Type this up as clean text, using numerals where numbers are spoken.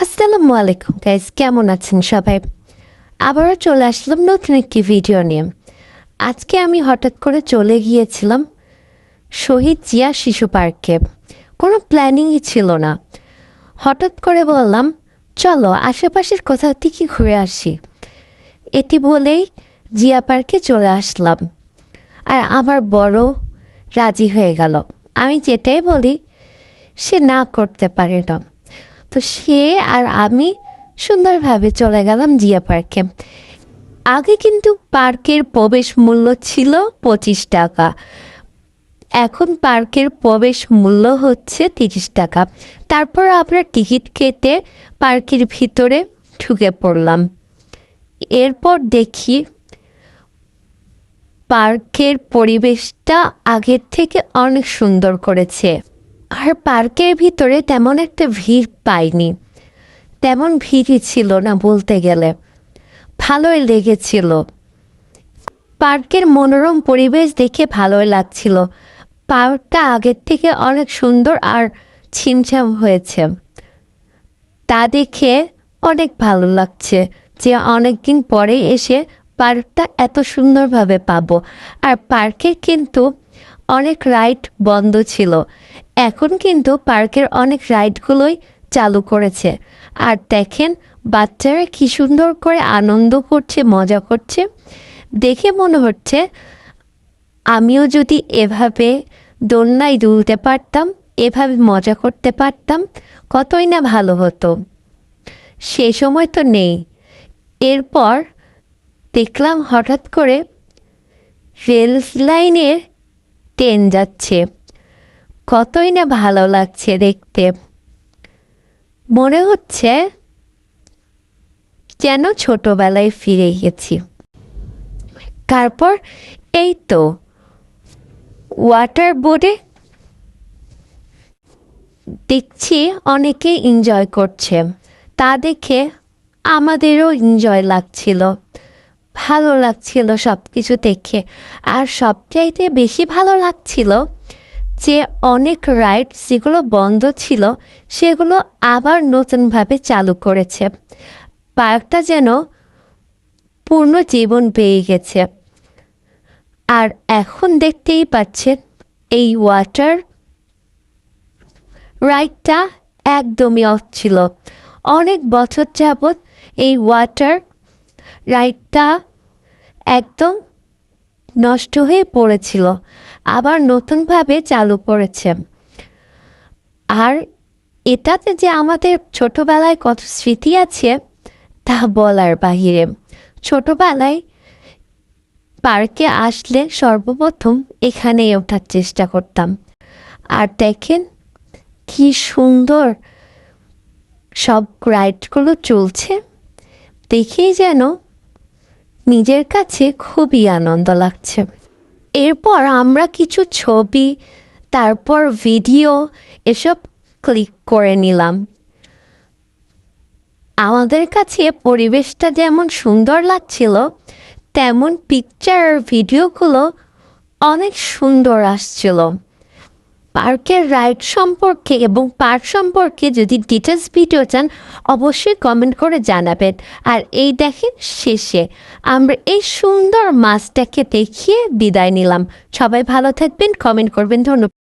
আসসালামু আলাইকুম গাইজ, কেমন আছেন সবাই? আবারও চলে আসলাম নতুন একটি ভিডিও নিয়ে। আজকে আমি হঠাৎ করে চলে গিয়েছিলাম শহীদ জিয়া শিশু পার্কে। কোনো প্ল্যানিংই ছিল না, হঠাৎ করে বললাম চলো আশেপাশের কোথাও থেকে ঘুরে আসি। এটি বলেই জিয়া পার্কে চলে আসলাম। আর আমার বড় রাজি হয়ে গেল, আমি যেটাই বলি সে না করতে পারে না। তো সে আর আমি সুন্দরভাবে চলে গেলাম জিয়া পার্কে। আগে কিন্তু পার্কের প্রবেশ মূল্য ছিল 25 টাকা, এখন পার্কের প্রবেশ মূল্য হচ্ছে 30 টাকা। তারপর আমরা টিকিট কেটে পার্কের ভিতরে ঢুকে পড়লাম। এরপর দেখি পার্কের পরিবেশটা আগের থেকে অনেক সুন্দর করেছে। আর পার্কের ভিতরে তেমন একটা ভিড় পাইনি, তেমন ভিড়ই ছিল না বলতে গেলে, ভালোই লেগেছিল। পার্কের মনোরম পরিবেশ দেখে ভালোই লাগছিল। পার্কটা আগের থেকে অনেক সুন্দর আর ছিমছাম হয়েছে, তা দেখে অনেক ভালো লাগছে যে অনেকদিন পরে এসে পার্কটা এত সুন্দরভাবে পাবো। আর পার্কে কিন্তু অনেক রাইড বন্ধ ছিল, এখন কিন্তু পার্কের অনেক রাইডগুলোই চালু করেছে। আর দেখেন বাচ্চারা কি সুন্দর করে আনন্দ করছে, মজা করছে। দেখে মনে হচ্ছে আমিও যদি এভাবে দোলনায় দুলতে পারতাম, এভাবে মজা করতে পারতাম, কতই না ভালো হতো। সে সময় তো নেই। এরপর দেখলাম হঠাৎ করে রেল লাইনের ট্রেন যাচ্ছে, কতই না ভালো লাগছে দেখতে। মনে হচ্ছে যেন ছোটবেলায় ফিরে গেছি। তারপর এই তো ওয়াটার বোর্ডে দেখছি অনেকে এনজয় করছে, তা দেখে আমাদেরও এনজয় লাগছিল, ভালো লাগছিল সব কিছু দেখে। আর সবচাইতে বেশি ভালো লাগছিল যে অনেক রাইড যেগুলো বন্ধ ছিল সেগুলো আবার নতুনভাবে চালু করেছে। পার্কটা যেন পূর্ণ জীবন পেয়ে গেছে। আর এখন দেখতেই পাচ্ছেন এই ওয়াটার রাইডটা একদমই অফ ছিল। অনেক বছর যাবৎ এই ওয়াটার রাইডটা একদম নষ্ট হয়ে পড়েছিল, আবার নতুনভাবে চালু করেছে। আর এটাতে যে আমাদের ছোটবেলায় কত স্মৃতি আছে তা বলার বাহিরে। ছোটবেলায় পার্কে আসলে সর্বপ্রথম এখানেই ওঠার চেষ্টা করতাম। আর দেখেন কি সুন্দর সব রাইডগুলো চলছে, দেখেই যেন নিজের কাছে খুবই আনন্দ লাগছে। এরপর আমরা কিছু ছবি, তারপর ভিডিও এসব ক্লিক করে নিলাম। আমাদের কাছে পরিবেশটা যেমন সুন্দর লাগছিল, তেমন পিকচার আর ভিডিওগুলো অনেক সুন্দর আসছিল। পার্কের রাইড সম্পর্কে এবং পার্ক সম্পর্কে যদি ডিটেলস ভিডিও চান অবশ্যই কমেন্ট করে জানাবেন। আর এই দেখেন শেষে আমরা এই সুন্দর মাছটাকে দেখিয়ে বিদায় নিলাম। সবাই ভালো থাকবেন, কমেন্ট করবেন। ধন্যবাদ।